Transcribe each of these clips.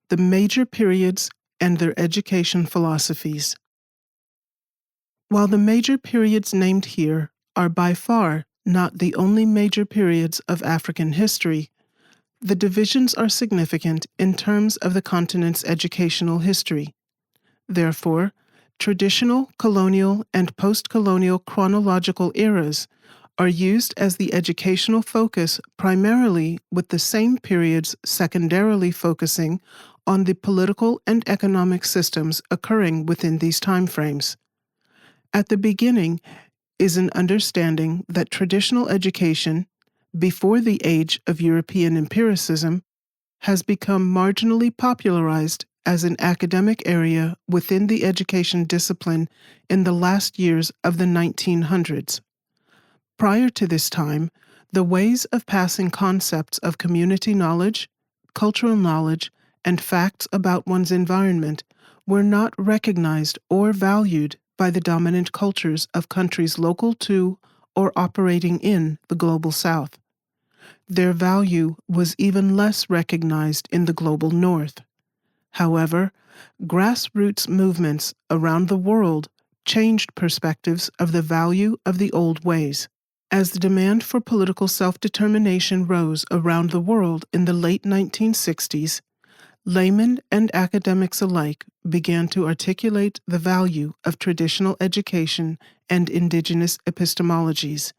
the major periods and their education philosophies. While the major periods named here are by far not the only major periods of African history, the divisions are significant in terms of the continent's educational history. Therefore, traditional, colonial, and post-colonial chronological eras are used as the educational focus primarily, with the same periods secondarily focusing on the political and economic systems occurring within these timeframes. At the beginning is an understanding that traditional education, before the age of European empiricism, has become marginally popularized as an academic area within the education discipline in the last years of the 1900s. Prior to this time, the ways of passing concepts of community knowledge, cultural knowledge, and facts about one's environment were not recognized or valued by the dominant cultures of countries local to or operating in the Global South. Their value was even less recognized in the Global North. However, grassroots movements around the world changed perspectives of the value of the old ways. As the demand for political self-determination rose around the world in the late 1960s, laymen and academics alike began to articulate the value of traditional education and indigenous epistemologies.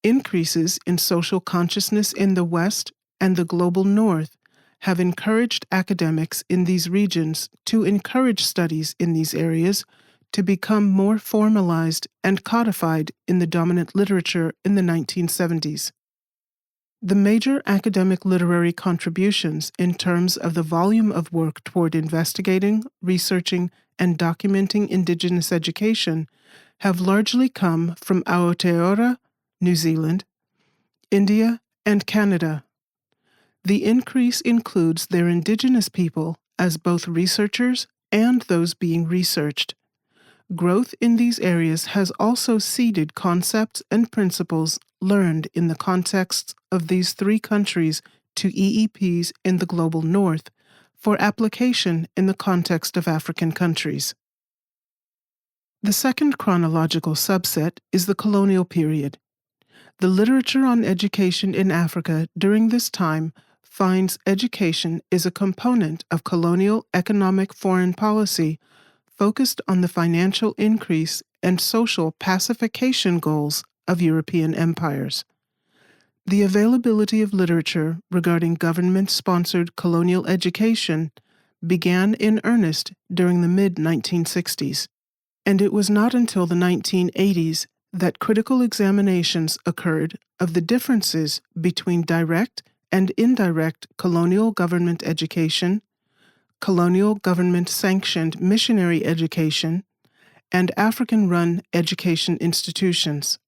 Increases in social consciousness in the West and the Global North have encouraged academics in these regions to encourage studies in these areas to become more formalized and codified in the dominant literature in the 1970s. The major academic literary contributions in terms of the volume of work toward investigating, researching, and documenting Indigenous education have largely come from Aotearoa, New Zealand, India, and Canada. The increase includes their Indigenous people as both researchers and those being researched. Growth in these areas has also seeded concepts and principles learned in the contexts of these three countries to EEPs in the Global North for application in the context of African countries. The second chronological subset is the colonial period. The literature on education in Africa during this time finds education is a component of colonial economic foreign policy focused on the financial increase and social pacification goals of European empires. The availability of literature regarding government-sponsored colonial education began in earnest during the mid-1960s, and it was not until the 1980s that critical examinations occurred of the differences between direct and indirect colonial government education, colonial government-sanctioned missionary education, and African-run education institutions.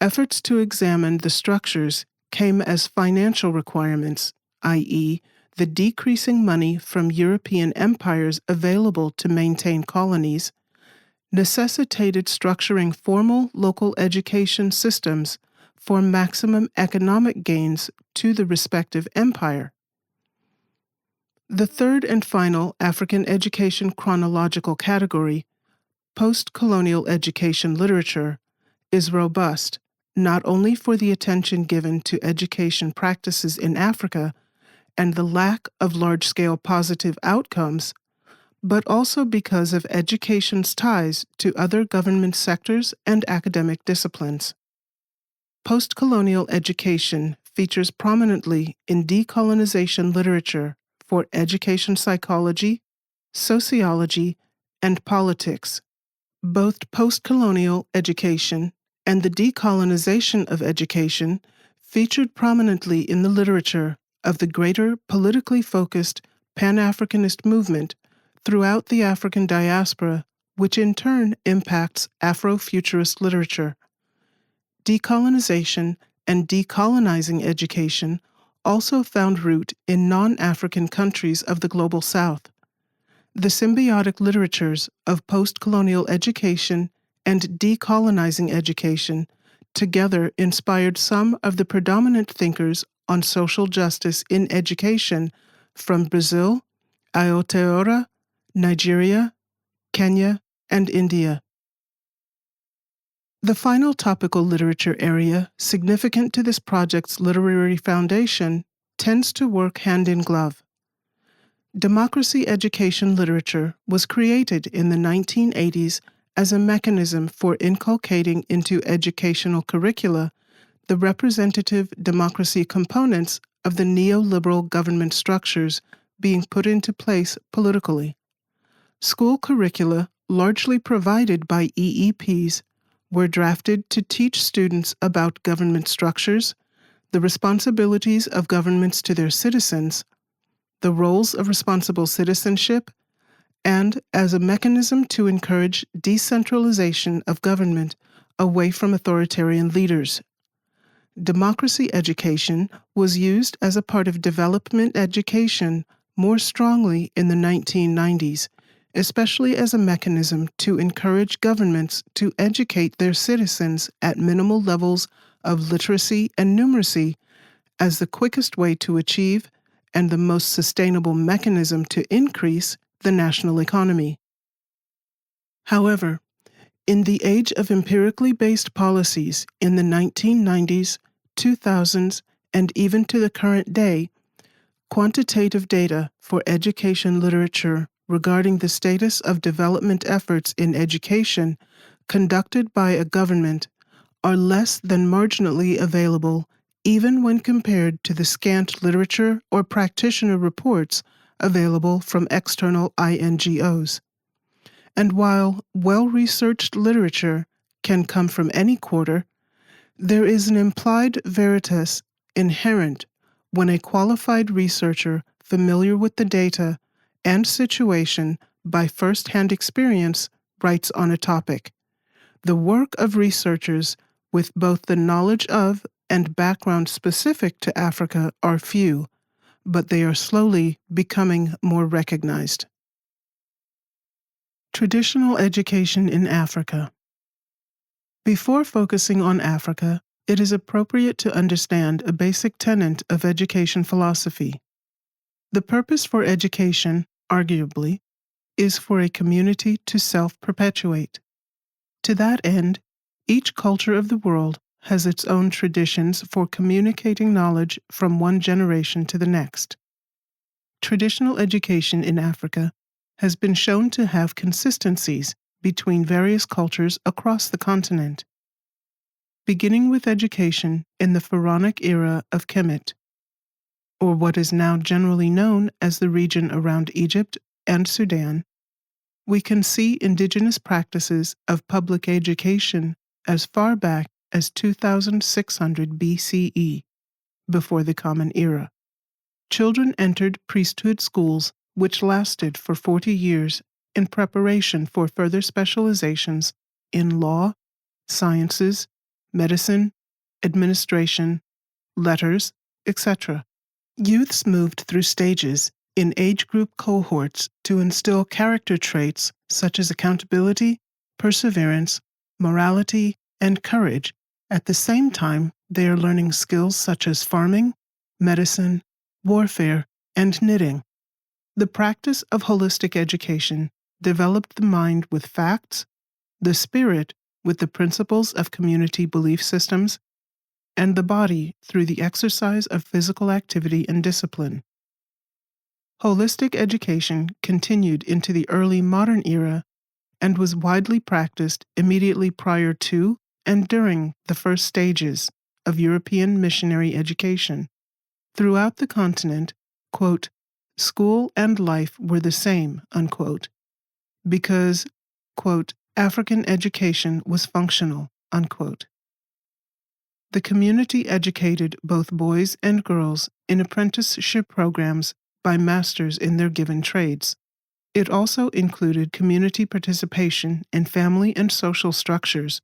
Efforts to examine the structures came as financial requirements, i.e., the decreasing money from European empires available to maintain colonies, necessitated structuring formal local education systems for maximum economic gains to the respective empire. The third and final African education chronological category, post-colonial education literature, is robust not only for the attention given to education practices in Africa and the lack of large-scale positive outcomes, but also because of education's ties to other government sectors and academic disciplines. Post-colonial education features prominently in decolonization literature for education psychology, sociology, and politics. Both post-colonial education and the decolonization of education featured prominently in the literature of the greater politically focused Pan-Africanist movement throughout the African diaspora, which in turn impacts Afrofuturist literature. Decolonization and decolonizing education also found root in non-African countries of the Global South. The symbiotic literatures of post-colonial education and decolonizing education together inspired some of the predominant thinkers on social justice in education from Brazil, Aotearoa, Nigeria, Kenya, and India. The final topical literature area significant to this project's literary foundation tends to work hand in glove. Democracy education literature was created in the 1980s as a mechanism for inculcating into educational curricula the representative democracy components of the neoliberal government structures being put into place politically. School curricula, largely provided by EEPs, were drafted to teach students about government structures, the responsibilities of governments to their citizens, the roles of responsible citizenship, and as a mechanism to encourage decentralization of government away from authoritarian leaders. Democracy education was used as a part of development education more strongly in the 1990s, especially as a mechanism to encourage governments to educate their citizens at minimal levels of literacy and numeracy as the quickest way to achieve and the most sustainable mechanism to increase the national economy. However, in the age of empirically based policies in the 1990s, 2000s, and even to the current day, quantitative data for education literature regarding the status of development efforts in education conducted by a government are less than marginally available, even when compared to the scant literature or practitioner reports available from external INGOs. And while well-researched literature can come from any quarter, there is an implied veritas inherent when a qualified researcher familiar with the data and situation by first-hand experience writes on a topic. The work of researchers with both the knowledge of and background specific to Africa are few, but they are slowly becoming more recognized. Traditional education in Africa. Before focusing on Africa, it is appropriate to understand a basic tenet of education philosophy. The purpose for education, arguably, is for a community to self-perpetuate. To that end, each culture of the world has its own traditions for communicating knowledge from one generation to the next. Traditional education in Africa has been shown to have consistencies between various cultures across the continent. Beginning with education in the Pharaonic era of Kemet, or what is now generally known as the region around Egypt and Sudan, we can see indigenous practices of public education as far back as 2600 BCE, before the Common Era. Children entered priesthood schools which lasted for 40 years in preparation for further specializations in law, sciences, medicine, administration, letters, etc. Youths moved through stages in age group cohorts to instill character traits such as accountability, perseverance, morality, and courage. At the same time, they are learning skills such as farming, medicine, warfare, and knitting. The practice of holistic education developed the mind with facts, the spirit with the principles of community belief systems, and the body through the exercise of physical activity and discipline. Holistic education continued into the early modern era and was widely practiced immediately prior to and during the first stages of European missionary education. Throughout the continent, quote, school and life were the same, unquote, because, quote, African education was functional, unquote. The community educated both boys and girls in apprenticeship programs by masters in their given trades. It also included community participation in family and social structures,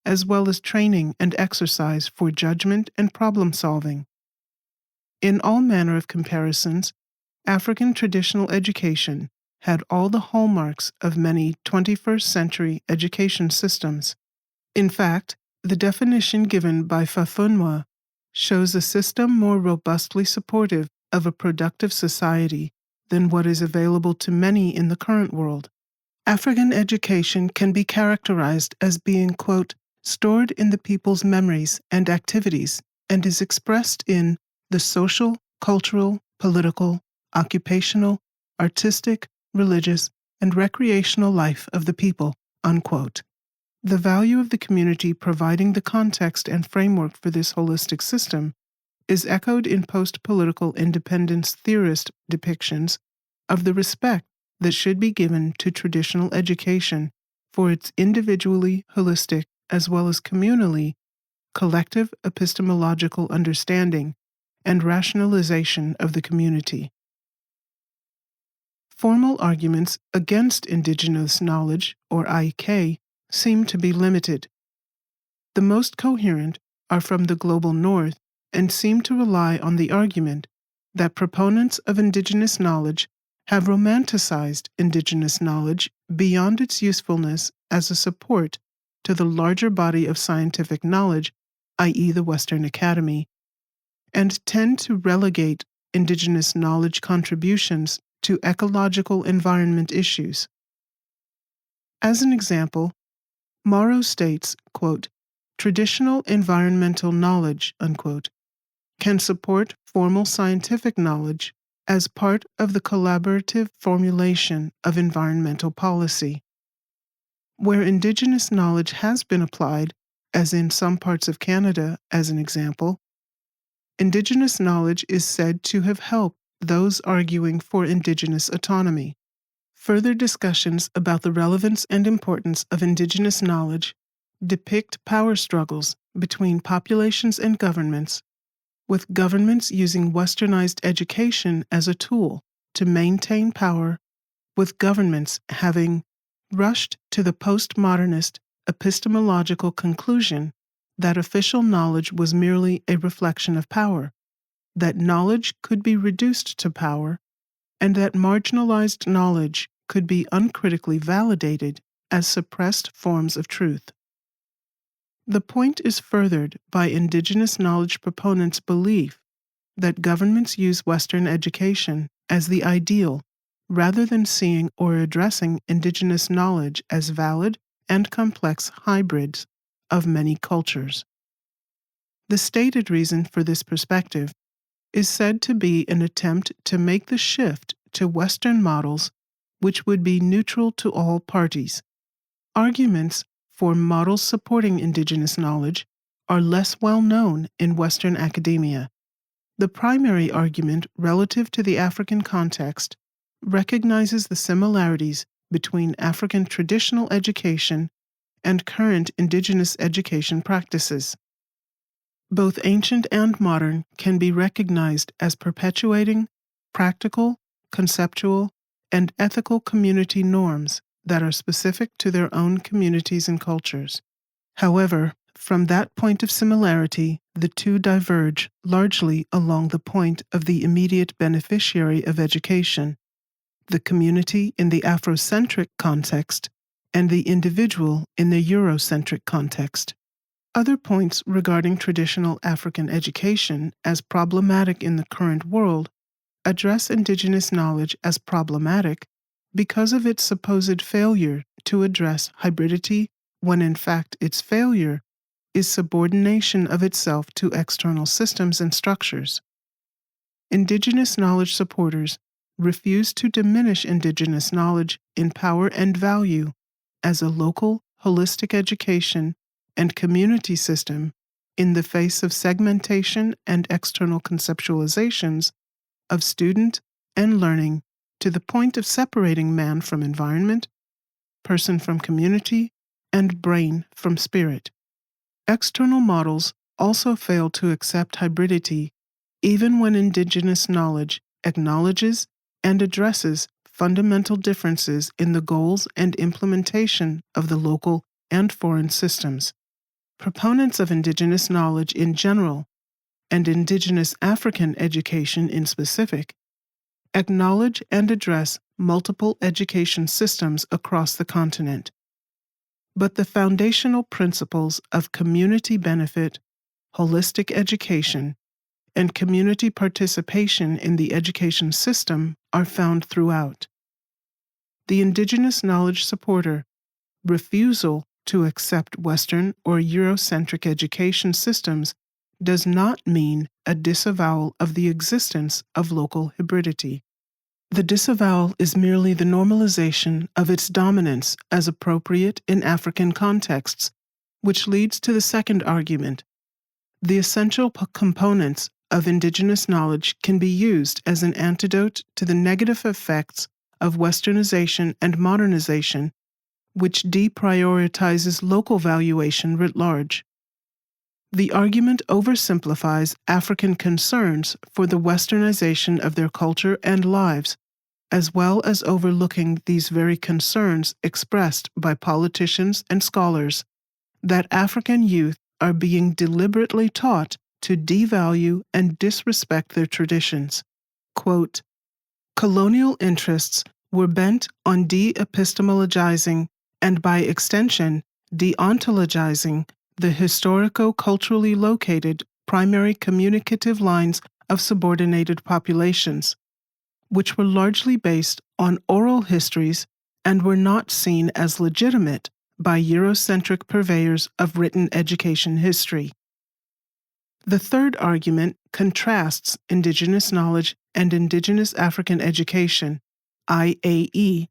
as well as training and exercise for judgment and problem solving. In all manner of comparisons, African traditional education had all the hallmarks of many 21st century education systems. In fact, the definition given by Fafunwa shows a system more robustly supportive of a productive society than what is available to many in the current world. African education can be characterized as being, quote, stored in the people's memories and activities, and is expressed in the social, cultural, political, occupational, artistic, religious, and recreational life of the people, unquote. The value of the community providing the context and framework for this holistic system is echoed in post-political independence theorist depictions of the respect that should be given to traditional education for its individually holistic as well as communally collective epistemological understanding and rationalization of the community. Formal arguments against indigenous knowledge, or IK, seem to be limited. The most coherent are from the global north and seem to rely on the argument that proponents of indigenous knowledge have romanticized indigenous knowledge beyond its usefulness as a support to the larger body of scientific knowledge, i.e., the Western Academy, and tend to relegate indigenous knowledge contributions to ecological environment issues. As an example, Morrow states, quote, traditional environmental knowledge, unquote, can support formal scientific knowledge as part of the collaborative formulation of environmental policy. Where indigenous knowledge has been applied, as in some parts of Canada as an example, indigenous knowledge is said to have helped those arguing for indigenous autonomy. Further discussions about the relevance and importance of indigenous knowledge depict power struggles between populations and governments, with governments using westernized education as a tool to maintain power, with governments having rushed to the postmodernist epistemological conclusion that official knowledge was merely a reflection of power, that knowledge could be reduced to power, and that marginalized knowledge could be uncritically validated as suppressed forms of truth. The point is furthered by indigenous knowledge proponents' belief that governments use Western education as the ideal rather than seeing or addressing indigenous knowledge as valid and complex hybrids of many cultures. The stated reason for this perspective is said to be an attempt to make the shift to Western models which would be neutral to all parties. Arguments for models supporting indigenous knowledge are less well known in Western academia. The primary argument relative to the African context recognizes the similarities between African traditional education and current indigenous education practices. Both ancient and modern can be recognized as perpetuating practical, conceptual, and ethical community norms that are specific to their own communities and cultures. However, from that point of similarity, the two diverge largely along the point of the immediate beneficiary of education, the community in the Afrocentric context, and the individual in the Eurocentric context. Other points regarding traditional African education as problematic in the current world address indigenous knowledge as problematic because of its supposed failure to address hybridity when in fact its failure is subordination of itself to external systems and structures. Indigenous knowledge supporters refuse to diminish indigenous knowledge in power and value as a local, holistic education and community system in the face of segmentation and external conceptualizations of student and learning to the point of separating man from environment, person from community, and brain from spirit. External models also fail to accept hybridity even when indigenous knowledge acknowledges and addresses fundamental differences in the goals and implementation of the local and foreign systems. Proponents of indigenous knowledge in general, and indigenous African education in specific, acknowledge and address multiple education systems across the continent. But the foundational principles of community benefit, holistic education, and community participation in the education system are found throughout. The indigenous knowledge supporter refusal to accept Western or Eurocentric education systems does not mean a disavowal of the existence of local hybridity. The disavowal is merely the normalization of its dominance as appropriate in African contexts, which leads to the second argument. The essential components of indigenous knowledge can be used as an antidote to the negative effects of Westernization and modernization, which deprioritizes local valuation writ large. The argument oversimplifies African concerns for the Westernization of their culture and lives, as well as overlooking these very concerns expressed by politicians and scholars, that African youth are being deliberately taught to devalue and disrespect their traditions. Quote, colonial interests were bent on de-epistemologizing and by extension, deontologizing the historico-culturally located primary communicative lines of subordinated populations, which were largely based on oral histories and were not seen as legitimate by Eurocentric purveyors of written education history. The third argument contrasts indigenous knowledge and indigenous African education, IAE,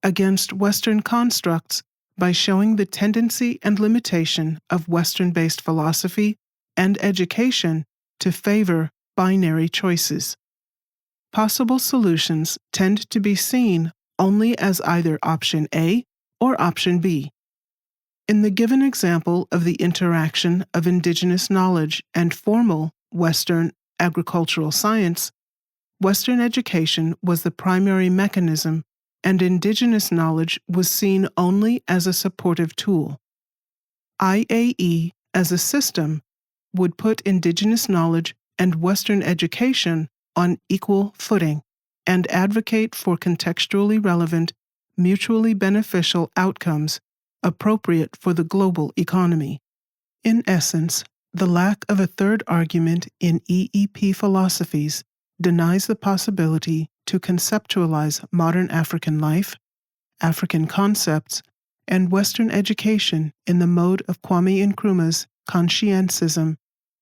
against Western constructs by showing the tendency and limitation of Western-based philosophy and education to favor binary choices. Possible solutions tend to be seen only as either option A or option B. In the given example of the interaction of indigenous knowledge and formal Western agricultural science, Western education was the primary mechanism and indigenous knowledge was seen only as a supportive tool. IAE, as a system, would put indigenous knowledge and Western education on equal footing and advocate for contextually relevant, mutually beneficial outcomes appropriate for the global economy. In essence, the lack of a third argument in EEP philosophies denies the possibility to conceptualize modern African life, African concepts, and Western education in the mode of Kwame Nkrumah's conscientism,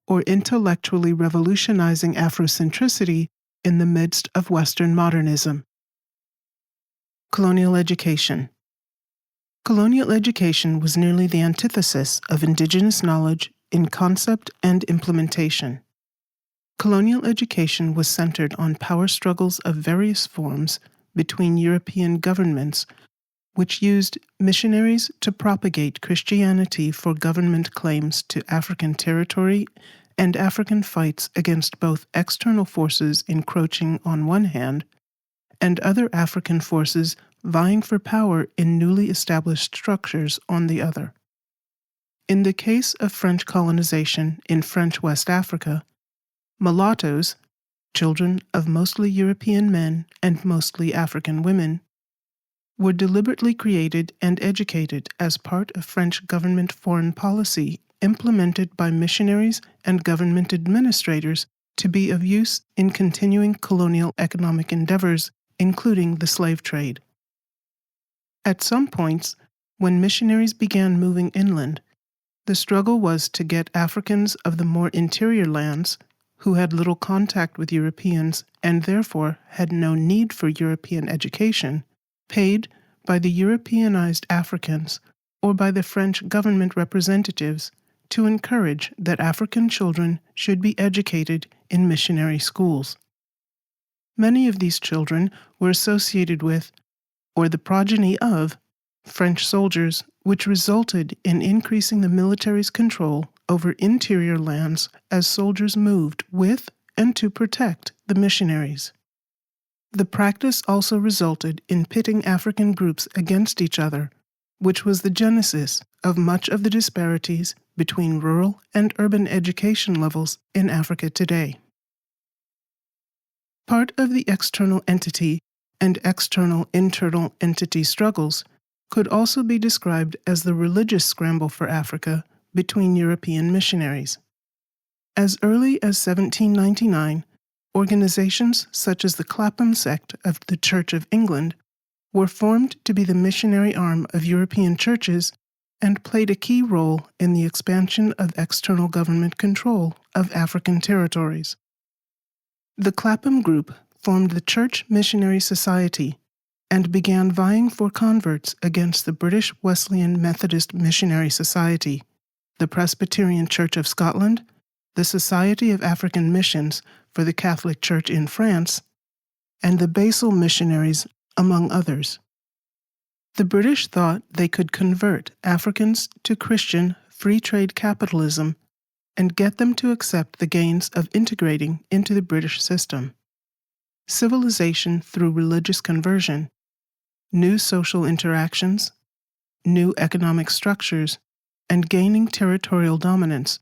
or intellectually revolutionizing Afrocentricity in the midst of Western modernism. Colonial education. Colonial education was nearly the antithesis of indigenous knowledge in concept and implementation. Colonial education was centered on power struggles of various forms between European governments, which used missionaries to propagate Christianity for government claims to African territory and African fights against both external forces encroaching on one hand and other African forces vying for power in newly established structures on the other. In the case of French colonization in French West Africa, mulattoes, children of mostly European men and mostly African women, were deliberately created and educated as part of French government foreign policy implemented by missionaries and government administrators to be of use in continuing colonial economic endeavors, including the slave trade. At some points, when missionaries began moving inland, the struggle was to get Africans of the more interior lands, who had little contact with Europeans and therefore had no need for European education, paid by the Europeanized Africans or by the French government representatives to encourage that African children should be educated in missionary schools. Many of these children were associated with, or the progeny of, French soldiers, which resulted in increasing the military's control over interior lands as soldiers moved with and to protect the missionaries. The practice also resulted in pitting African groups against each other, which was the genesis of much of the disparities between rural and urban education levels in Africa today. Part of the external entity and external-internal entity struggles could also be described as the religious scramble for Africa between European missionaries. As early as 1799, organizations such as the Clapham sect of the Church of England were formed to be the missionary arm of European churches and played a key role in the expansion of external government control of African territories. The Clapham Group formed the Church Missionary Society and began vying for converts against the British Wesleyan Methodist Missionary Society, the Presbyterian Church of Scotland, the Society of African Missions for the Catholic Church in France, and the Basel Missionaries, among others. The British thought they could convert Africans to Christian free trade capitalism and get them to accept the gains of integrating into the British system. Civilization through religious conversion, new social interactions, new economic structures, and gaining territorial dominance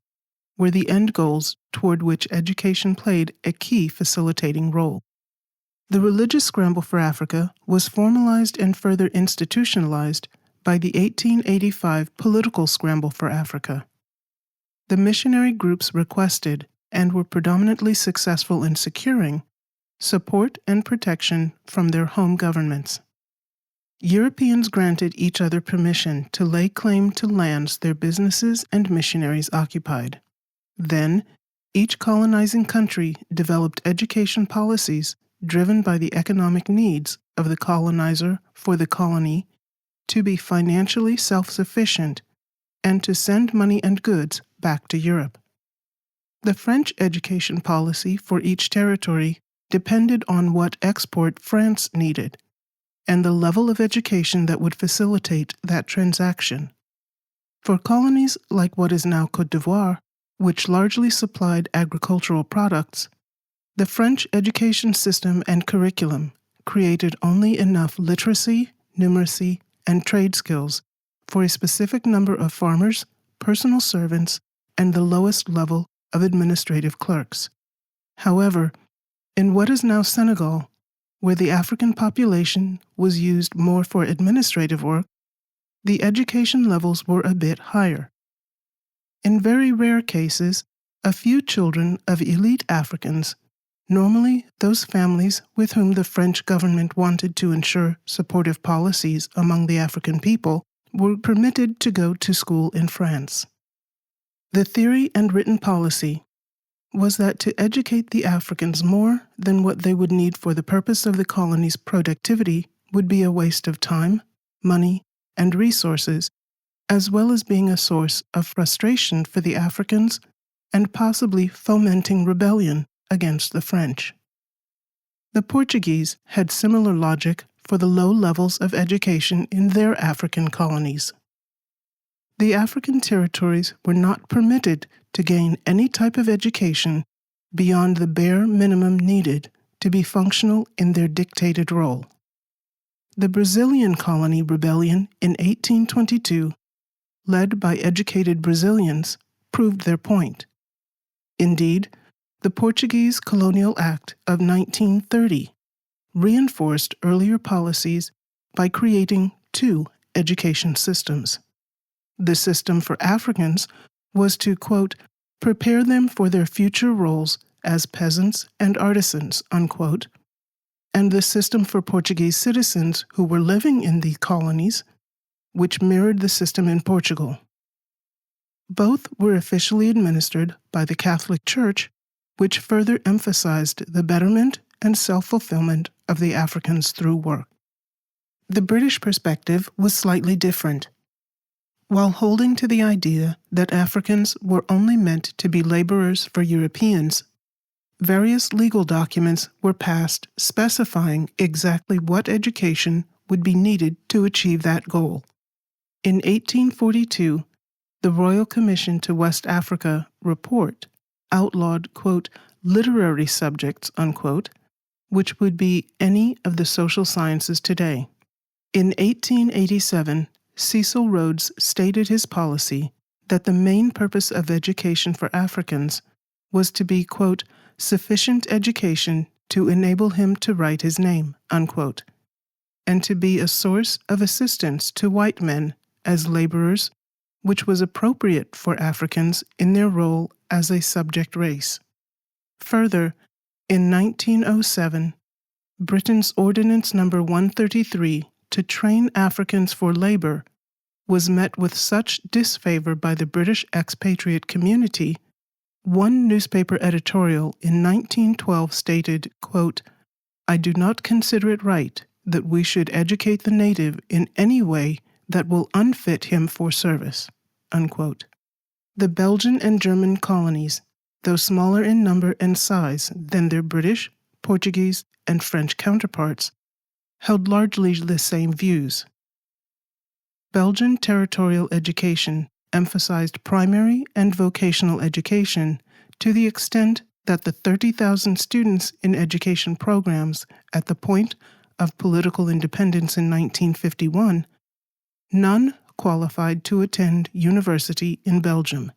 were the end goals toward which education played a key facilitating role. The religious scramble for Africa was formalized and further institutionalized by the 1885 political scramble for Africa. The missionary groups requested, and were predominantly successful in securing, support and protection from their home governments. Europeans granted each other permission to lay claim to lands their businesses and missionaries occupied. Then, each colonizing country developed education policies driven by the economic needs of the colonizer for the colony to be financially self-sufficient and to send money and goods back to Europe. The French education policy for each territory depended on what export France needed and the level of education that would facilitate that transaction. For colonies like what is now Côte d'Ivoire, which largely supplied agricultural products, the French education system and curriculum created only enough literacy, numeracy, and trade skills for a specific number of farmers, personal servants, and the lowest level of administrative clerks. However, in what is now Senegal, where the African population was used more for administrative work, the education levels were a bit higher. In very rare cases, a few children of elite Africans, normally those families with whom the French government wanted to ensure supportive policies among the African people, were permitted to go to school in France. The theory and written policy was that to educate the Africans more than what they would need for the purpose of the colony's productivity would be a waste of time, money, and resources, as well as being a source of frustration for the Africans and possibly fomenting rebellion against the French. The Portuguese had similar logic for the low levels of education in their African colonies. The African territories were not permitted to gain any type of education beyond the bare minimum needed to be functional in their dictated role. The Brazilian colony rebellion in 1822, led by educated Brazilians, proved their point. Indeed, the Portuguese Colonial Act of 1930 reinforced earlier policies by creating two education systems. The system for Africans was to, quote, prepare them for their future roles as peasants and artisans, unquote, and the system for Portuguese citizens who were living in the colonies, which mirrored the system in Portugal. Both were officially administered by the Catholic Church, which further emphasized the betterment and self-fulfillment of the Africans through work. The British perspective was slightly different. While holding to the idea that Africans were only meant to be laborers for Europeans, various legal documents were passed specifying exactly what education would be needed to achieve that goal. In 1842, the Royal Commission to West Africa report outlawed, quote, literary subjects, unquote, which would be any of the social sciences today. In 1887, Cecil Rhodes stated his policy that the main purpose of education for Africans was to be, quote, sufficient education to enable him to write his name, unquote, and to be a source of assistance to white men as laborers, which was appropriate for Africans in their role as a subject race. Further, in 1907, Britain's Ordinance No. 133 to train Africans for labor was met with such disfavor by the British expatriate community. One newspaper editorial in 1912 stated, quote, "I do not consider it right that we should educate the native in any way that will unfit him for service." Unquote. The Belgian and German colonies, though smaller in number and size than their British, Portuguese, and French counterparts, held largely the same views. Belgian territorial education emphasized primary and vocational education to the extent that the 30,000 students in education programs at the point of political independence in 1951, none qualified to attend university in Belgium.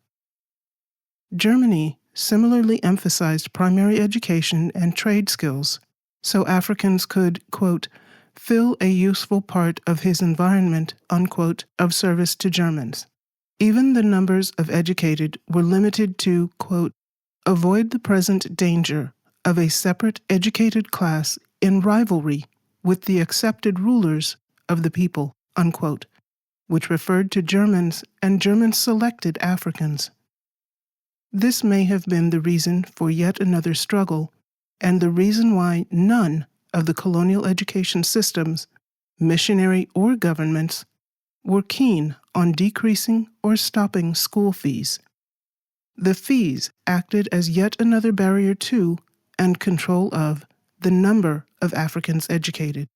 Germany similarly emphasized primary education and trade skills, so Africans could, quote, "fill a useful part of his environment," unquote, of service to Germans. Even the numbers of educated were limited to, quote, "avoid the present danger of a separate educated class in rivalry with the accepted rulers of the people," unquote, which referred to Germans and German-selected Africans. This may have been the reason for yet another struggle, and the reason why none of the colonial education systems, missionary or governments, were keen on decreasing or stopping school fees. The fees acted as yet another barrier to, and control of, the number of Africans educated.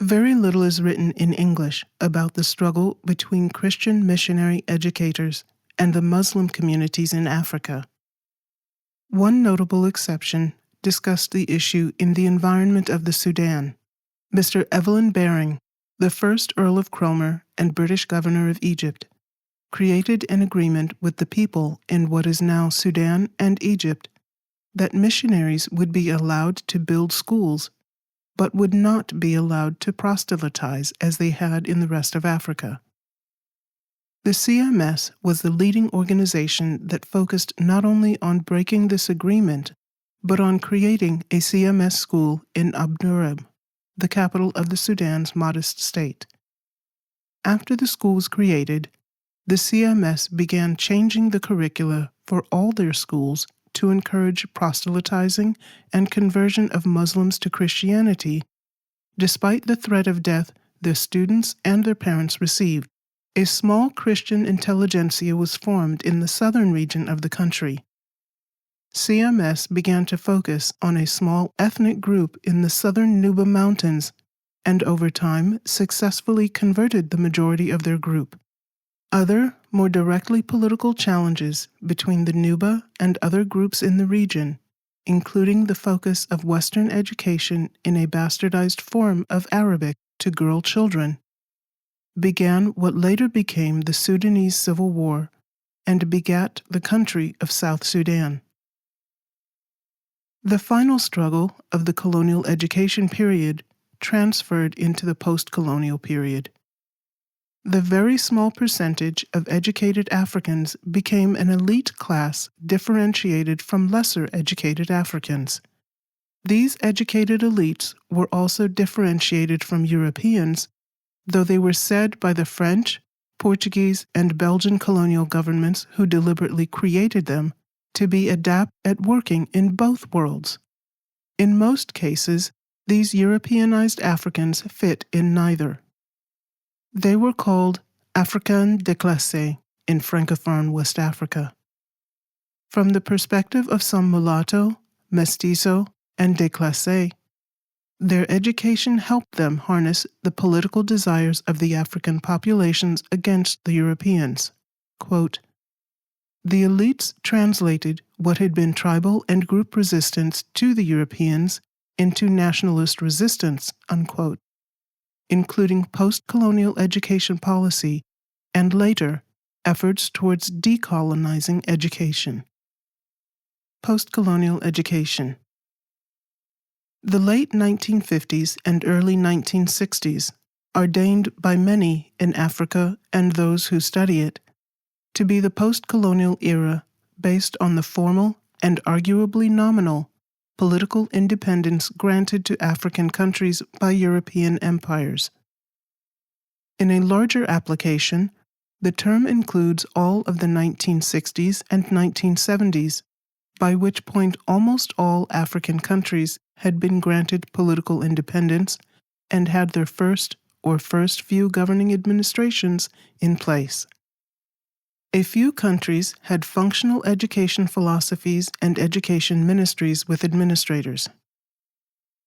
Very little is written in English about the struggle between Christian missionary educators and the Muslim communities in Africa. One notable exception discussed the issue in The Environment of the Sudan. Mr. Evelyn Baring, the first Earl of Cromer and British Governor of Egypt, created an agreement with the people in what is now Sudan and Egypt that missionaries would be allowed to build schools, but would not be allowed to proselytize as they had in the rest of Africa. The CMS was the leading organization that focused not only on breaking this agreement, but on creating a CMS school in Omdurman, the capital of the Sudan's modest state. After the school was created, the CMS began changing the curricula for all their schools to encourage proselytizing and conversion of Muslims to Christianity, despite the threat of death their students and their parents received. A small Christian intelligentsia was formed in the southern region of the country. CMS began to focus on a small ethnic group in the southern Nuba Mountains and over time successfully converted the majority of their group. Other, more directly political challenges between the Nuba and other groups in the region, including the focus of Western education in a bastardized form of Arabic to girl children, began what later became the Sudanese Civil War and begat the country of South Sudan. The final struggle of the colonial education period transferred into the post-colonial period. The very small percentage of educated Africans became an elite class differentiated from lesser educated Africans. These educated elites were also differentiated from Europeans, though they were said by the French, Portuguese, and Belgian colonial governments who deliberately created them to be adept at working in both worlds. In most cases, these Europeanized Africans fit in neither. They were called Africains déclassés in Francophone West Africa. From the perspective of some mulatto, mestizo, and déclassé, their education helped them harness the political desires of the African populations against the Europeans. Quote, "The elites translated what had been tribal and group resistance to the Europeans into nationalist resistance," unquote, including post-colonial education policy and later efforts towards decolonizing education. Post-colonial education. The late 1950s and early 1960s are deemed by many in Africa and those who study it to be the post-colonial era based on the formal and arguably nominal political independence granted to African countries by European empires. In a larger application, the term includes all of the 1960s and 1970s, by which point almost all African countries had been granted political independence and had their first few governing administrations in place. A few countries had functional education philosophies and education ministries with administrators.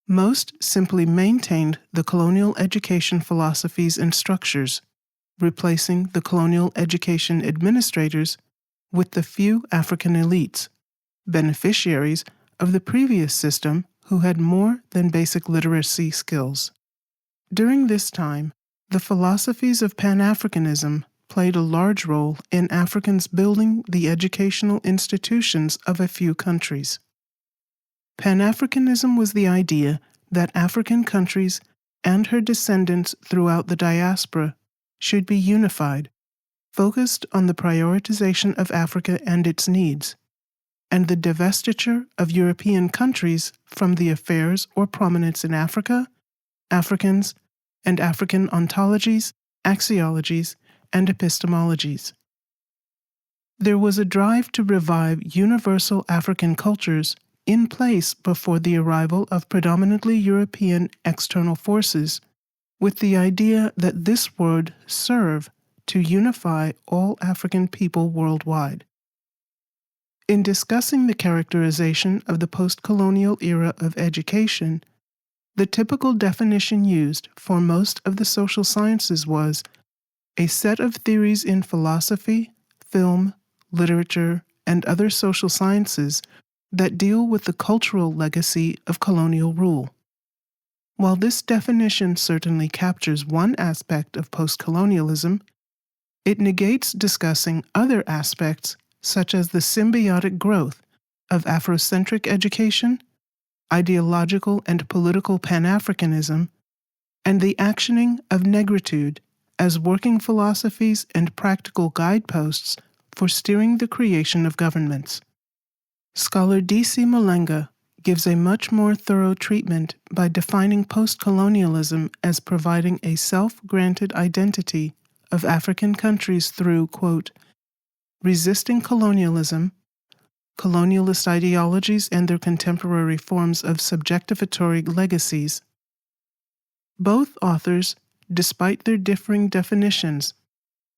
Most simply maintained the colonial education philosophies and structures, replacing the colonial education administrators with the few African elites, beneficiaries of the previous system who had more than basic literacy skills. During this time, the philosophies of Pan-Africanism played a large role in Africans building the educational institutions of a few countries. Pan-Africanism was the idea that African countries and her descendants throughout the diaspora should be unified, focused on the prioritization of Africa and its needs, and the divestiture of European countries from the affairs or prominence in Africa, Africans, and African ontologies, axiologies, and epistemologies. There was a drive to revive universal African cultures in place before the arrival of predominantly European external forces, with the idea that this would serve to unify all African people worldwide. In discussing the characterization of the post-colonial era of education, the typical definition used for most of the social sciences was a set of theories in philosophy, film, literature, and other social sciences that deal with the cultural legacy of colonial rule. While this definition certainly captures one aspect of post-colonialism, it negates discussing other aspects such as the symbiotic growth of Afrocentric education, ideological and political Pan-Africanism, and the actioning of negritude as working philosophies and practical guideposts for steering the creation of governments. Scholar D.C. Malenga gives a much more thorough treatment by defining post-colonialism as providing a self-granted identity of African countries through, quote, resisting colonialism, colonialist ideologies and their contemporary forms of subjectificatory legacies. Both authors, despite their differing definitions,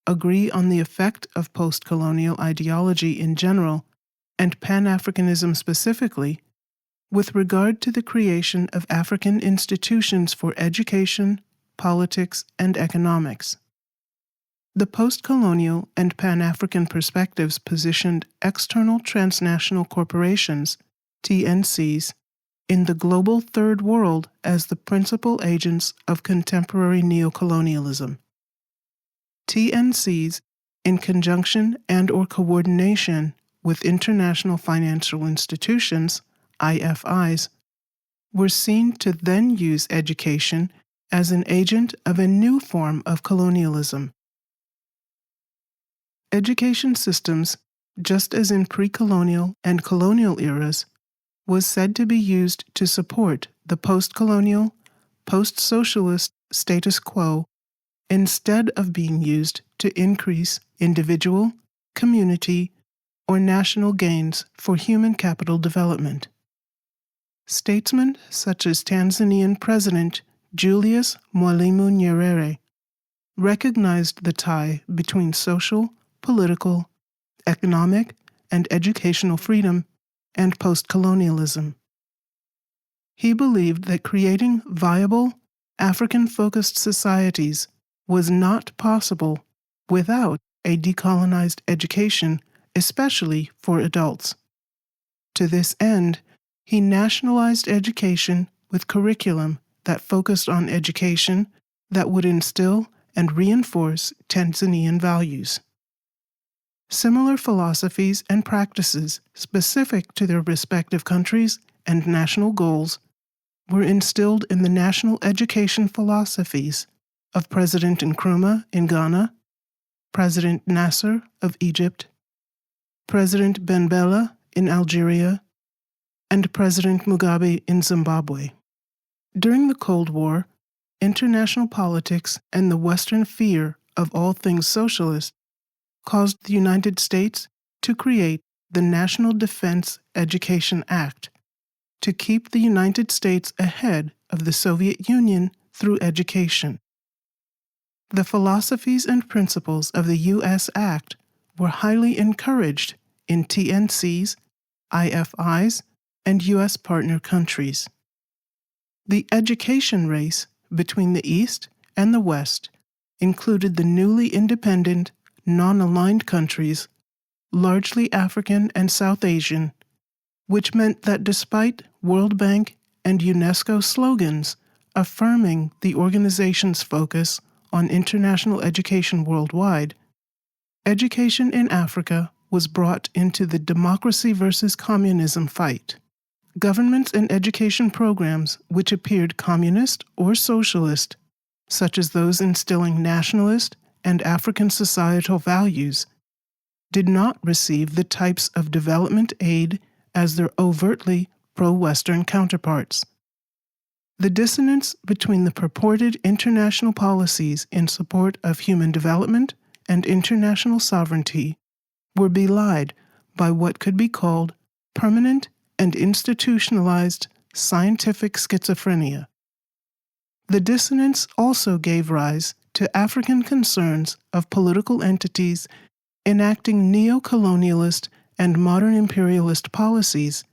agree on the effect of post-colonial ideology in general and Pan-Africanism specifically with regard to the creation of African institutions for education, politics, and economics. The post-colonial and Pan-African perspectives positioned external transnational corporations, TNCs, in the global Third World as the principal agents of contemporary neocolonialism. TNCs, in conjunction and/or coordination with international financial institutions, IFIs, were seen to then use education as an agent of a new form of colonialism. Education systems, just as in pre-colonial and colonial eras, was said to be used to support the post-colonial, post-socialist status quo instead of being used to increase individual, community, or national gains for human capital development. Statesmen such as Tanzanian President Julius Mwalimu Nyerere recognized the tie between social, political, economic, and educational freedom and post-colonialism. He believed that creating viable, African-focused societies was not possible without a decolonized education, especially for adults. To this end, he nationalized education with curriculum that focused on education that would instill and reinforce Tanzanian values. Similar philosophies and practices specific to their respective countries and national goals were instilled in the national education philosophies of President Nkrumah in Ghana, President Nasser of Egypt, President Ben Bella in Algeria, and President Mugabe in Zimbabwe. During the Cold War, international politics and the Western fear of all things socialist caused the United States to create the National Defense Education Act to keep the United States ahead of the Soviet Union through education. The philosophies and principles of the U.S. Act were highly encouraged in TNCs, IFIs, and U.S. partner countries. The education race between the East and the West included the newly independent, non-aligned countries, largely African and South Asian, which meant that despite World Bank and UNESCO slogans affirming the organization's focus on international education worldwide, education in Africa was brought into the democracy versus communism fight. Governments and education programs which appeared communist or socialist, such as those instilling nationalist and African societal values, did not receive the types of development aid as their overtly pro-Western counterparts. The dissonance between the purported international policies in support of human development and international sovereignty were belied by what could be called permanent and institutionalized scientific schizophrenia. The dissonance also gave rise to African concerns of political entities enacting neo-colonialist and modern imperialist policies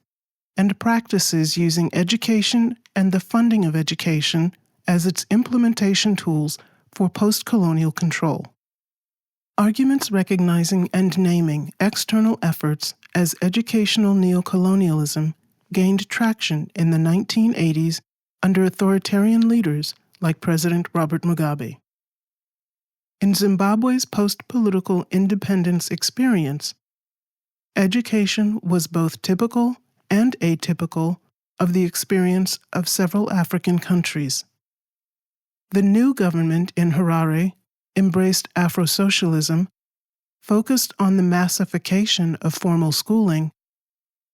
and practices using education and the funding of education as its implementation tools for post-colonial control. Arguments recognizing and naming external efforts as educational neocolonialism gained traction in the 1980s under authoritarian leaders like President Robert Mugabe. In Zimbabwe's post-political independence experience, education was both typical and atypical of the experience of several African countries. The new government in Harare embraced Afro-socialism, focused on the massification of formal schooling,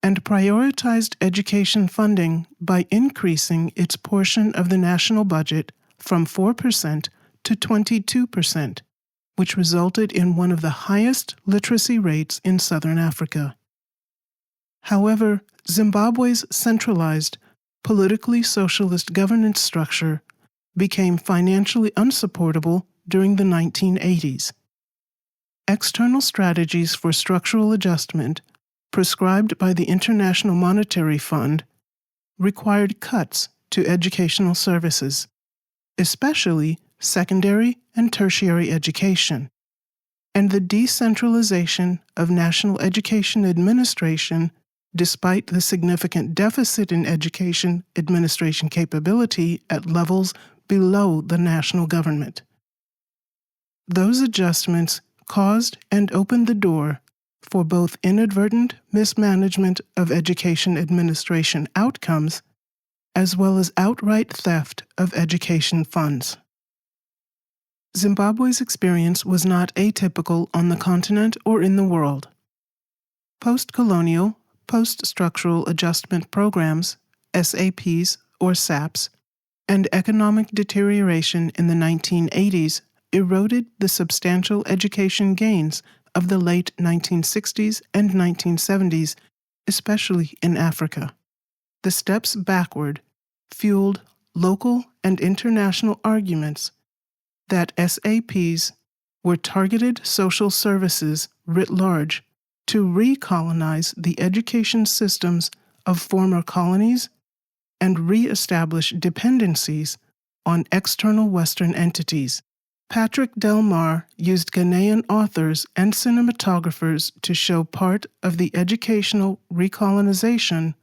and prioritized education funding by increasing its portion of the national budget from 4% to 22%, which resulted in one of the highest literacy rates in Southern Africa. However, Zimbabwe's centralized, politically socialist governance structure became financially unsupportable during the 1980s. External strategies for structural adjustment, prescribed by the International Monetary Fund, required cuts to educational services, especially secondary and tertiary education, and the decentralization of national education administration despite the significant deficit in education administration capability at levels below the national government. Those adjustments caused and opened the door for both inadvertent mismanagement of education administration outcomes as well as outright theft of education funds. Zimbabwe's experience was not atypical on the continent or in the world. Post-colonial, post-structural adjustment programs, SAPs or SAPs, and economic deterioration in the 1980s eroded the substantial education gains of the late 1960s and 1970s, especially in Africa. The steps backward fueled local and international arguments that SAPs were targeted social services writ large to recolonize the education systems of former colonies and re-establish dependencies on external Western entities. Patrick Del Mar used Ghanaian authors and cinematographers to show part of the educational recolonization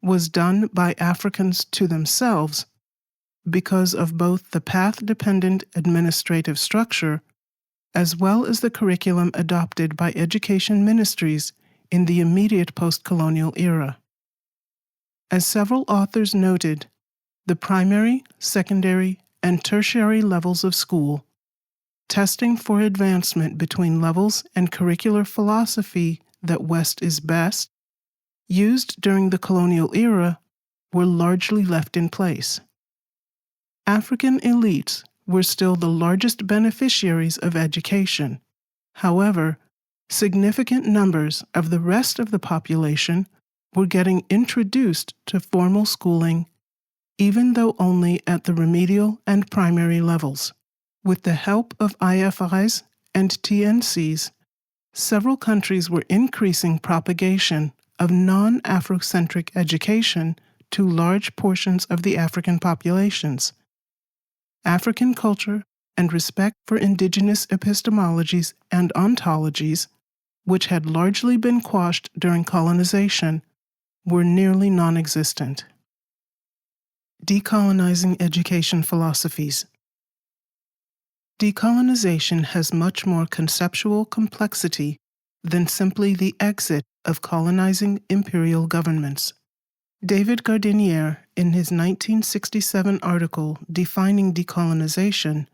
was done by Africans to themselves because of both the path-dependent administrative structure as well as the curriculum adopted by education ministries in the immediate post-colonial era. As several authors noted, the primary, secondary, and tertiary levels of school, testing for advancement between levels and curricular philosophy that West is best, used during the colonial era, were largely left in place. African elites were still the largest beneficiaries of education. However, significant numbers of the rest of the population were getting introduced to formal schooling, even though only at the remedial and primary levels. With the help of IFIs and TNCs, several countries were increasing propagation of non-Afrocentric education to large portions of the African populations. African culture and respect for indigenous epistemologies and ontologies, which had largely been quashed during colonization, were nearly non-existent. Decolonizing education philosophies. Decolonization has much more conceptual complexity than simply the exit of colonizing imperial governments. David Gardinier, in his 1967 article defining decolonization,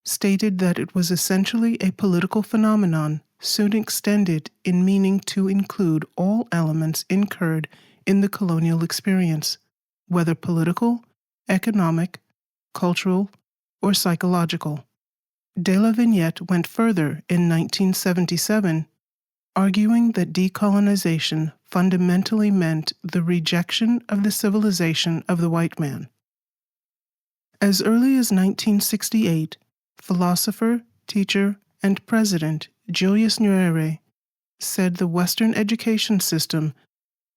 stated that it was essentially a political phenomenon soon extended in meaning to include all elements incurred in the colonial experience, whether political, economic, cultural, or psychological. De la Vignette went further in 1977, arguing that decolonization fundamentally meant the rejection of the civilization of the white man. As early as 1968, philosopher, teacher, and president Julius Nyerere said the Western education system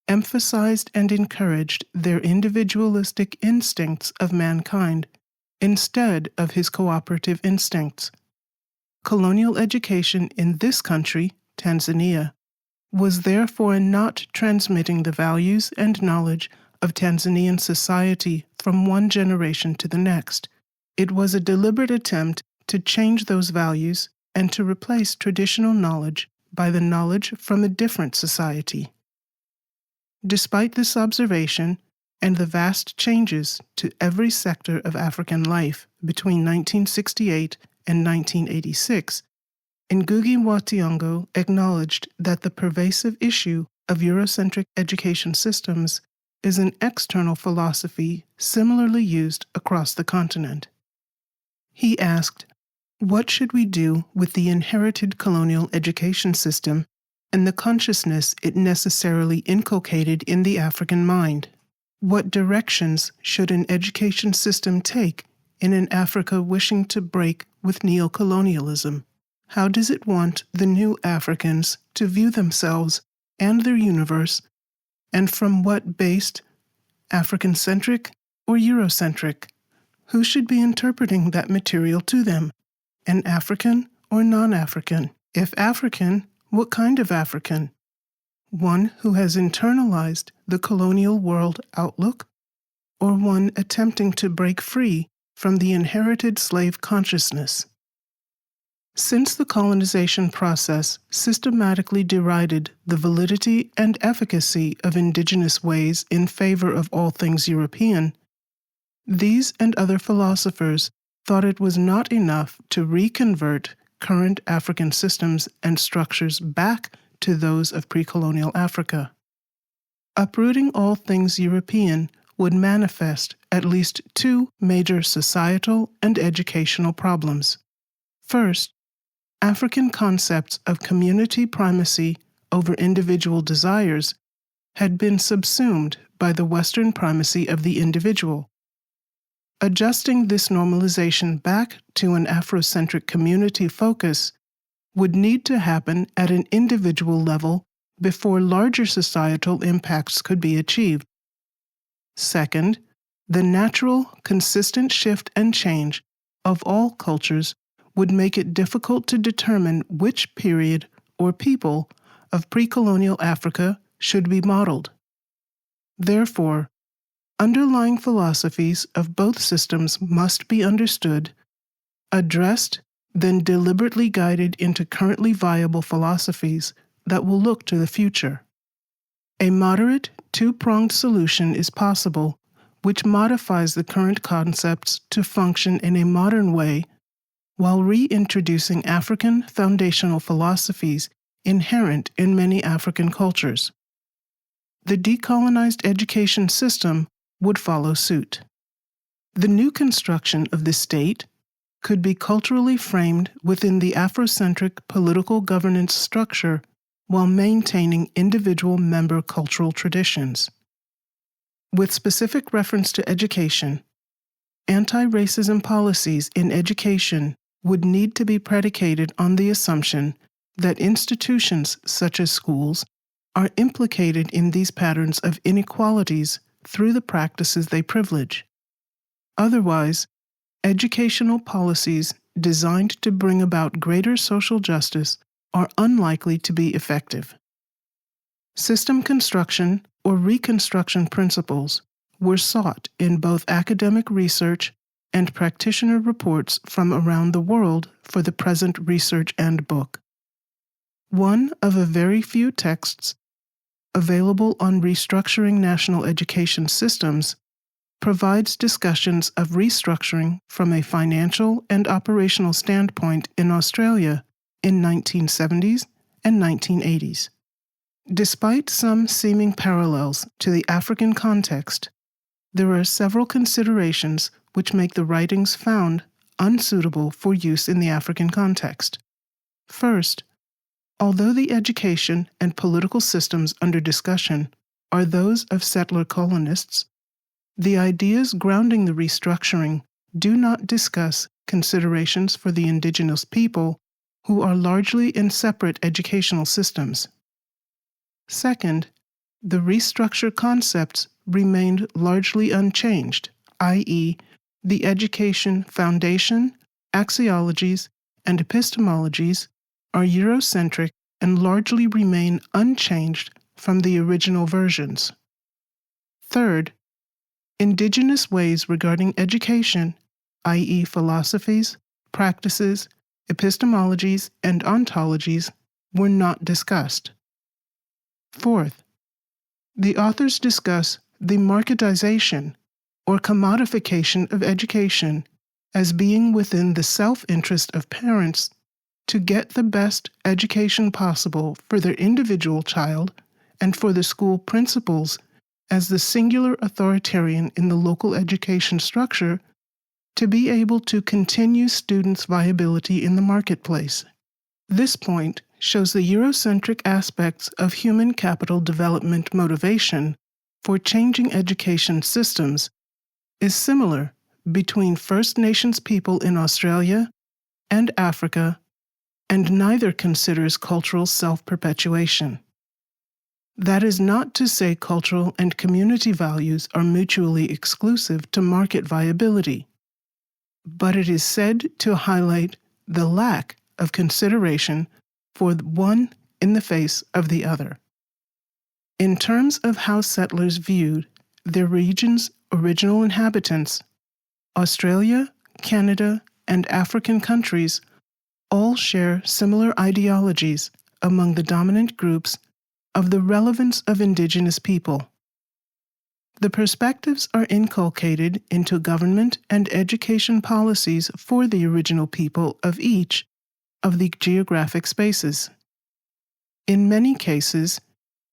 emphasized and encouraged their individualistic instincts of mankind instead of his cooperative instincts. Colonial education in this country, Tanzania, was therefore not transmitting the values and knowledge of Tanzanian society from one generation to the next. It was a deliberate attempt to change those values and to replace traditional knowledge by the knowledge from a different society. Despite this observation and the vast changes to every sector of African life between 1968 and 1986, Ngugi wa Thiong'o acknowledged that the pervasive issue of Eurocentric education systems is an external philosophy similarly used across the continent. He asked, "What should we do with the inherited colonial education system and the consciousness it necessarily inculcated in the African mind? What directions should an education system take in an Africa wishing to break with neocolonialism? How does it want the new Africans to view themselves and their universe, and from what based, African-centric or Eurocentric? Who should be interpreting that material to them? An African or non-African? If African, what kind of African? One who has internalized the colonial world outlook, or one attempting to break free from the inherited slave consciousness?" Since the colonization process systematically derided the validity and efficacy of indigenous ways in favor of all things European, these and other philosophers thought it was not enough to reconvert current African systems and structures back to those of pre-colonial Africa. Uprooting all things European would manifest at least two major societal and educational problems. First, African concepts of community primacy over individual desires had been subsumed by the Western primacy of the individual. Adjusting this normalization back to an Afrocentric community focus would need to happen at an individual level before larger societal impacts could be achieved. Second, the natural, consistent shift and change of all cultures would make it difficult to determine which period or people of pre-colonial Africa should be modeled. Therefore, underlying philosophies of both systems must be understood, addressed, then deliberately guided into currently viable philosophies that will look to the future. A moderate, two-pronged solution is possible, which modifies the current concepts to function in a modern way while reintroducing African foundational philosophies inherent in many African cultures. The decolonized education system would follow suit. The new construction of the state could be culturally framed within the Afrocentric political governance structure while maintaining individual member cultural traditions. With specific reference to education, anti-racism policies in education would need to be predicated on the assumption that institutions such as schools are implicated in these patterns of inequalities through the practices they privilege. Otherwise, educational policies designed to bring about greater social justice are unlikely to be effective. System construction or reconstruction principles were sought in both academic research and practitioner reports from around the world for the present research and book. One of a very few texts available on restructuring national education systems provides discussions of restructuring from a financial and operational standpoint in Australia in 1970s and 1980s. Despite some seeming parallels to the African context, there are several considerations which make the writings found unsuitable for use in the African context. First, although the education and political systems under discussion are those of settler colonists, the ideas grounding the restructuring do not discuss considerations for the indigenous people who are largely in separate educational systems. Second, the restructure concepts remained largely unchanged, i.e., the education foundation, axiologies, and epistemologies are Eurocentric and largely remain unchanged from the original versions. Third, indigenous ways regarding education, i.e., philosophies, practices, epistemologies, and ontologies, were not discussed. Fourth, the authors discuss the marketization or commodification of education as being within the self-interest of parents to get the best education possible for their individual child and for the school principals as the singular authoritarian in the local education structure to be able to continue students' viability in the marketplace. This point shows the Eurocentric aspects of human capital development motivation for changing education systems is similar between First Nations people in Australia and Africa, and neither considers cultural self-perpetuation. That is not to say cultural and community values are mutually exclusive to market viability, but it is said to highlight the lack of consideration for one in the face of the other. In terms of how settlers viewed their region's original inhabitants, Australia, Canada, and African countries all share similar ideologies among the dominant groups of the relevance of Indigenous people. The perspectives are inculcated into government and education policies for the original people of each of the geographic spaces. In many cases,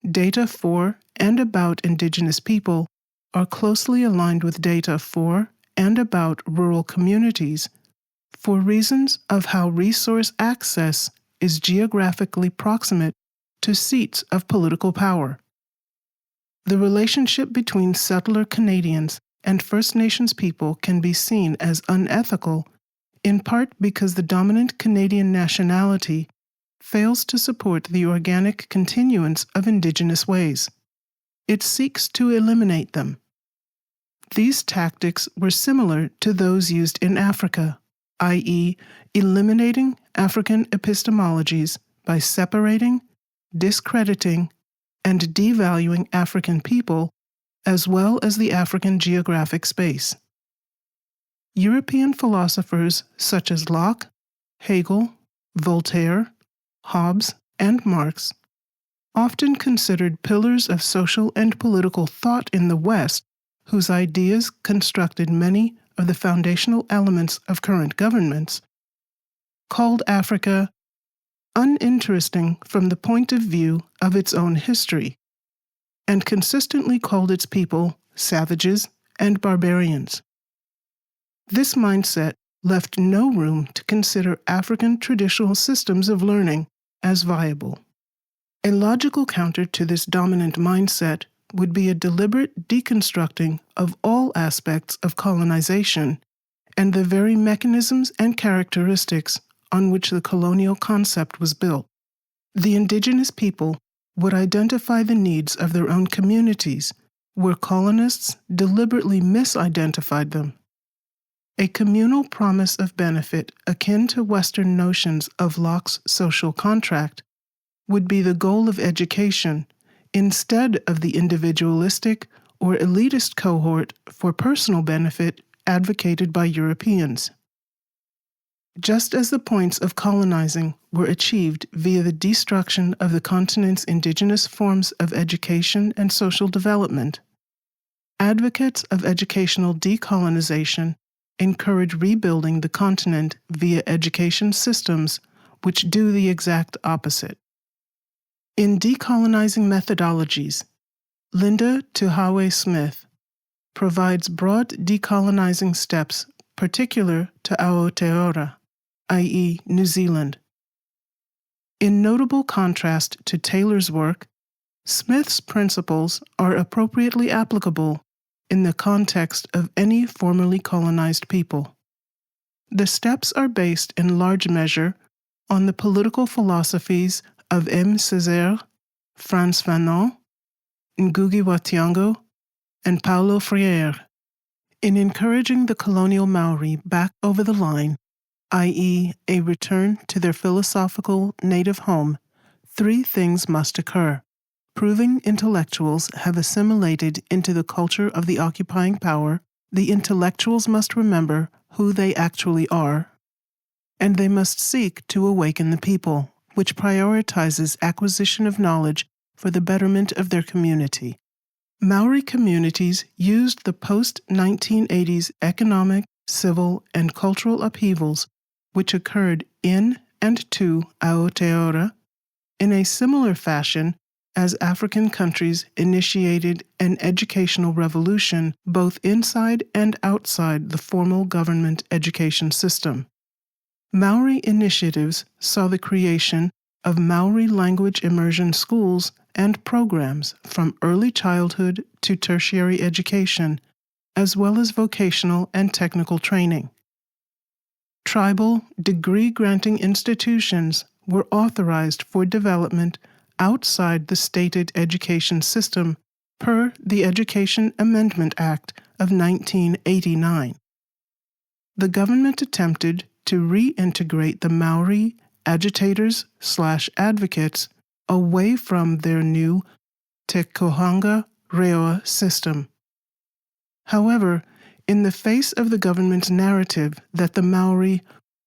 data for and about Indigenous people are closely aligned with data for and about rural communities for reasons of how resource access is geographically proximate to seats of political power. The relationship between settler Canadians and First Nations people can be seen as unethical, in part because the dominant Canadian nationality fails to support the organic continuance of Indigenous ways. It seeks to eliminate them. These tactics were similar to those used in Africa, i.e., eliminating African epistemologies by separating, discrediting, and devaluing African people, as well as the African geographic space. European philosophers such as Locke, Hegel, Voltaire, Hobbes, and Marx, often considered pillars of social and political thought in the West, whose ideas constructed many of the foundational elements of current governments, called Africa uninteresting from the point of view of its own history, and consistently called its people savages and barbarians. This mindset left no room to consider African traditional systems of learning as viable. A logical counter to this dominant mindset would be a deliberate deconstructing of all aspects of colonization and the very mechanisms and characteristics on which the colonial concept was built. The indigenous people would identify the needs of their own communities, where colonists deliberately misidentified them. A communal promise of benefit akin to Western notions of Locke's social contract would be the goal of education instead of the individualistic or elitist cohort for personal benefit advocated by Europeans. Just as the points of colonizing were achieved via the destruction of the continent's indigenous forms of education and social development, advocates of educational decolonization encourage rebuilding the continent via education systems which do the exact opposite. In Decolonizing Methodologies, Linda Tuhawe Smith provides broad decolonizing steps particular to Aotearoa, i.e. New Zealand. In notable contrast to Taylor's work, Smith's principles are appropriately applicable in the context of any formerly colonized people. The steps are based in large measure on the political philosophies of M. Césaire, Frantz Fanon, Ngugi wa Thiong'o, and Paulo Freire. In encouraging the colonial Maori back over the line, i.e. a return to their philosophical native home, three things must occur. Proving intellectuals have assimilated into the culture of the occupying power, the intellectuals must remember who they actually are, and they must seek to awaken the people, which prioritizes acquisition of knowledge for the betterment of their community. Maori communities used the post-1980s economic, civil, and cultural upheavals which occurred in and to Aotearoa in a similar fashion as African countries initiated an educational revolution both inside and outside the formal government education system. Maori initiatives saw the creation of Maori language immersion schools and programs from early childhood to tertiary education, as well as vocational and technical training. Tribal degree-granting institutions were authorized for development outside the stated education system per the Education Amendment Act of 1989. The government attempted to reintegrate the Maori agitators/advocates away from their new Te Kohanga Reoa system. However, in the face of the government's narrative that the Maori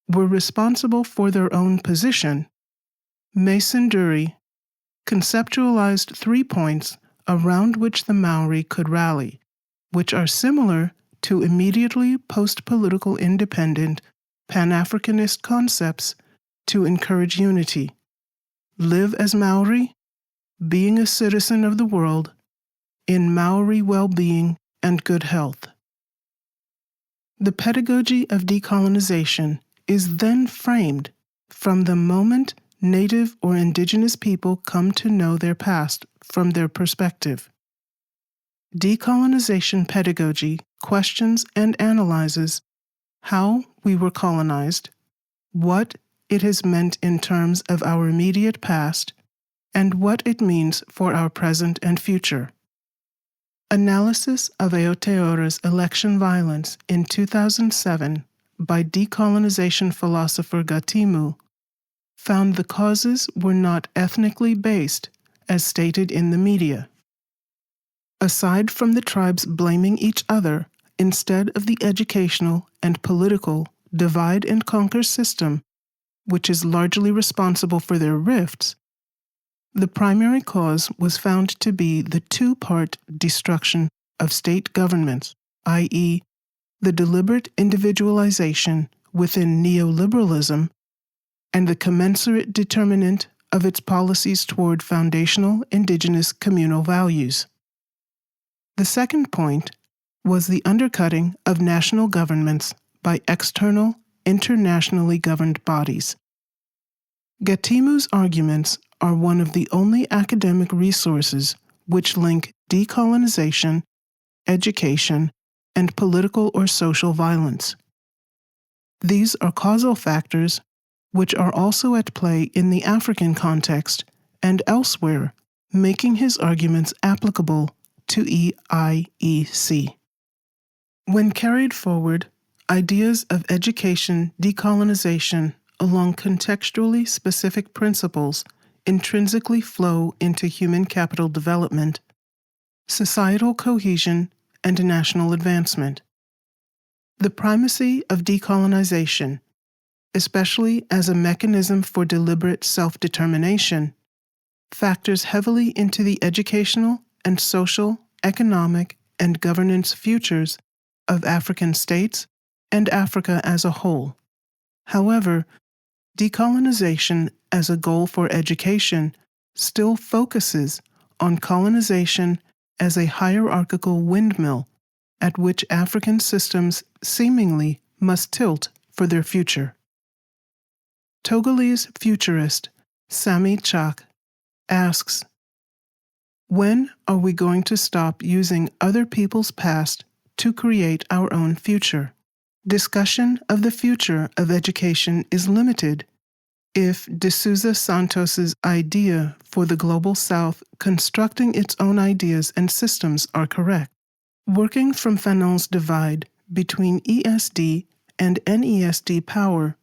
were responsible for their own position, Mason Dury conceptualized 3 points around which the Maori could rally, which are similar to immediately post-political independent Pan-Africanist concepts to encourage unity: live as Maori, being a citizen of the world, in Maori well-being and good health. The pedagogy of decolonization is then framed from the moment Native or Indigenous people come to know their past from their perspective. Decolonization pedagogy questions and analyzes how we were colonized, what it has meant in terms of our immediate past, and what it means for our present and future. Analysis of Aotearoa's election violence in 2007 by decolonization philosopher Gatimu found the causes were not ethnically based, as stated in the media. Aside from the tribes blaming each other instead of the educational and political divide and conquer system, which is largely responsible for their rifts, the primary cause was found to be the two-part destruction of state governments, i.e., the deliberate individualization within neoliberalism and the commensurate determinant of its policies toward foundational indigenous communal values. The second point was the undercutting of national governments by external, internationally governed bodies. Gatimu's arguments are one of the only academic resources which link decolonization, education, and political or social violence. These are causal factors which are also at play in the African context and elsewhere, making his arguments applicable to EIEC. When carried forward, ideas of education decolonization along contextually specific principles intrinsically flow into human capital development, societal cohesion, and national advancement. The primacy of decolonization, especially as a mechanism for deliberate self-determination, factors heavily into the educational and social, economic, and governance futures of African states and Africa as a whole. However, decolonization as a goal for education still focuses on colonization as a hierarchical windmill at which African systems seemingly must tilt for their future. Togolese futurist Sami Chak asks, when are we going to stop using other people's past to create our own future? Discussion of the future of education is limited if De Souza Santos's idea for the Global South constructing its own ideas and systems are correct. Working from Fanon's divide between ESD and NESD power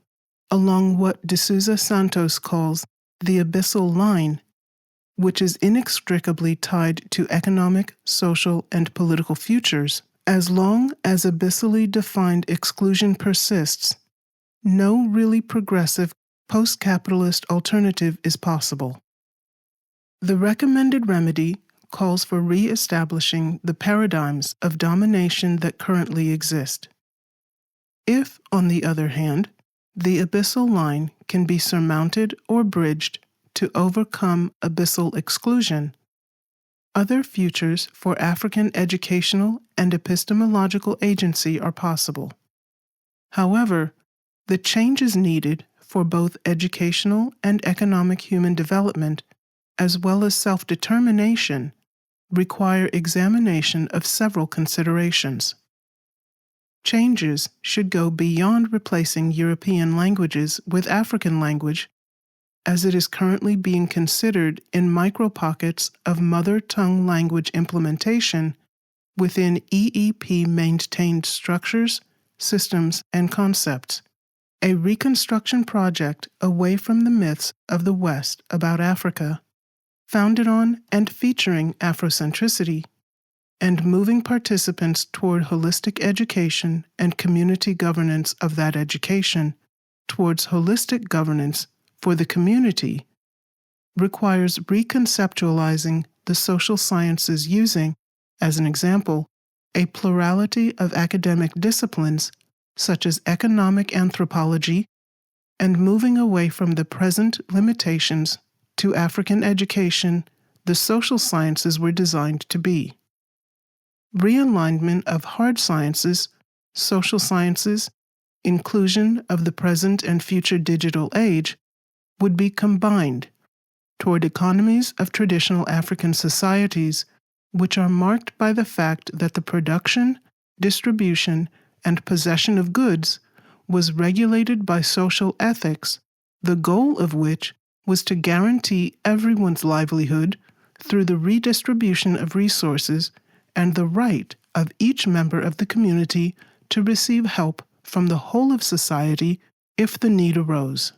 along what De Souza Santos calls the abyssal line, which is inextricably tied to economic, social, and political futures, as long as abyssally defined exclusion persists, no really progressive post-capitalist alternative is possible. The recommended remedy calls for re-establishing the paradigms of domination that currently exist. If, on the other hand, the abyssal line can be surmounted or bridged to overcome abyssal exclusion, other futures for African educational and epistemological agency are possible. However, the changes needed for both educational and economic human development, as well as self-determination, require examination of several considerations. Changes should go beyond replacing European languages with African language, as it is currently being considered in micro-pockets of mother tongue language implementation within EEP-maintained structures, systems, and concepts. A reconstruction project away from the myths of the West about Africa, founded on and featuring Afrocentricity, and moving participants toward holistic education and community governance of that education towards holistic governance for the community, requires reconceptualizing the social sciences using, as an example, a plurality of academic disciplines such as economic anthropology, and moving away from the present limitations to African education the social sciences were designed to be. Realignment of hard sciences, social sciences, inclusion of the present and future digital age would be combined toward economies of traditional African societies which are marked by the fact that the production, distribution, and possession of goods was regulated by social ethics, the goal of which was to guarantee everyone's livelihood through the redistribution of resources and the right of each member of the community to receive help from the whole of society if the need arose.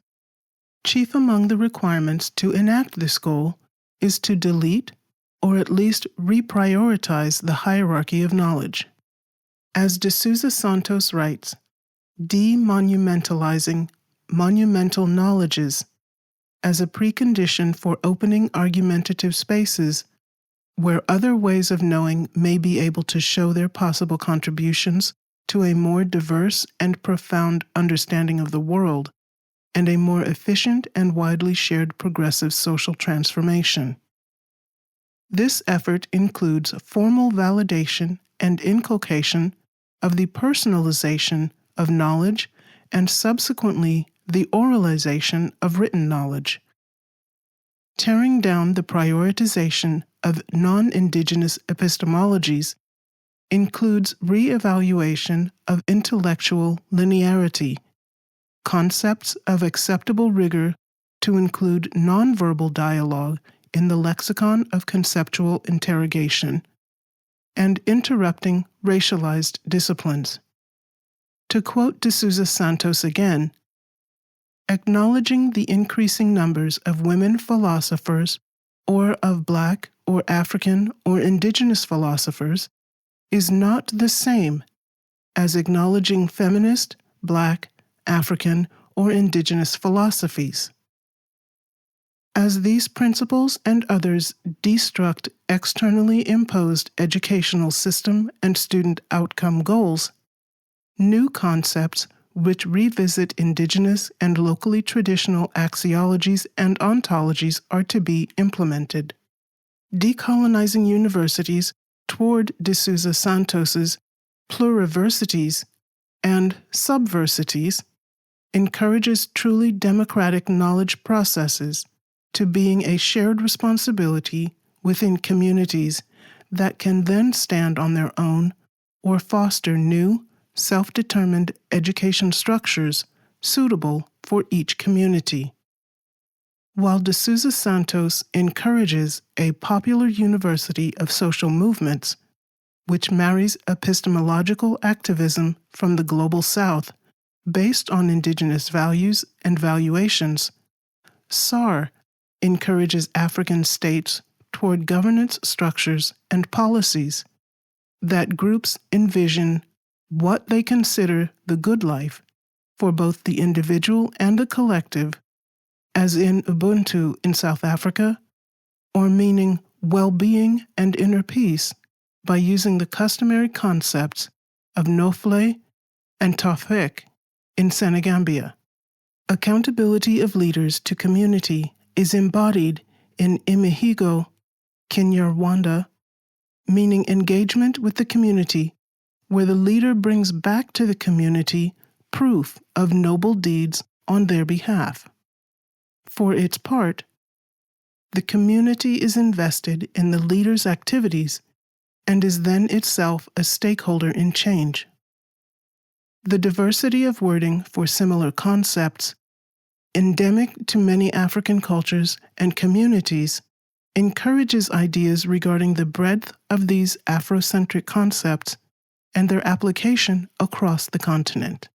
Chief among the requirements to enact this goal is to delete or at least reprioritize the hierarchy of knowledge. As De Souza Santos writes, demonumentalizing monumental knowledges as a precondition for opening argumentative spaces where other ways of knowing may be able to show their possible contributions to a more diverse and profound understanding of the world, and a more efficient and widely shared progressive social transformation. This effort includes formal validation and inculcation of the personalization of knowledge and subsequently the oralization of written knowledge. Tearing down the prioritization of non-Indigenous epistemologies includes re-evaluation of intellectual linearity, concepts of acceptable rigor to include nonverbal dialogue in the lexicon of conceptual interrogation, and interrupting racialized disciplines. To quote D'Souza Santos again, acknowledging the increasing numbers of women philosophers or of Black or African or Indigenous philosophers is not the same as acknowledging feminist, Black, African, or Indigenous philosophies. As these principles and others destruct externally imposed educational system and student outcome goals, new concepts which revisit Indigenous and locally traditional axiologies and ontologies are to be implemented. Decolonizing universities toward D'Souza Santos's pluriversities and subversities encourages truly democratic knowledge processes to being a shared responsibility within communities that can then stand on their own or foster new, self-determined education structures suitable for each community. While D'Souza Santos encourages a popular university of social movements, which marries epistemological activism from the Global South based on Indigenous values and valuations, SAR encourages African states toward governance structures and policies that groups envision what they consider the good life for both the individual and the collective, as in Ubuntu in South Africa, or meaning well-being and inner peace by using the customary concepts of Nofle and Tofek in Senegambia. Accountability of leaders to community is embodied in Imihigo Kinyarwanda, meaning engagement with the community, where the leader brings back to the community proof of noble deeds on their behalf. For its part, the community is invested in the leader's activities and is then itself a stakeholder in change. The diversity of wording for similar concepts, endemic to many African cultures and communities, encourages ideas regarding the breadth of these Afrocentric concepts and their application across the continent.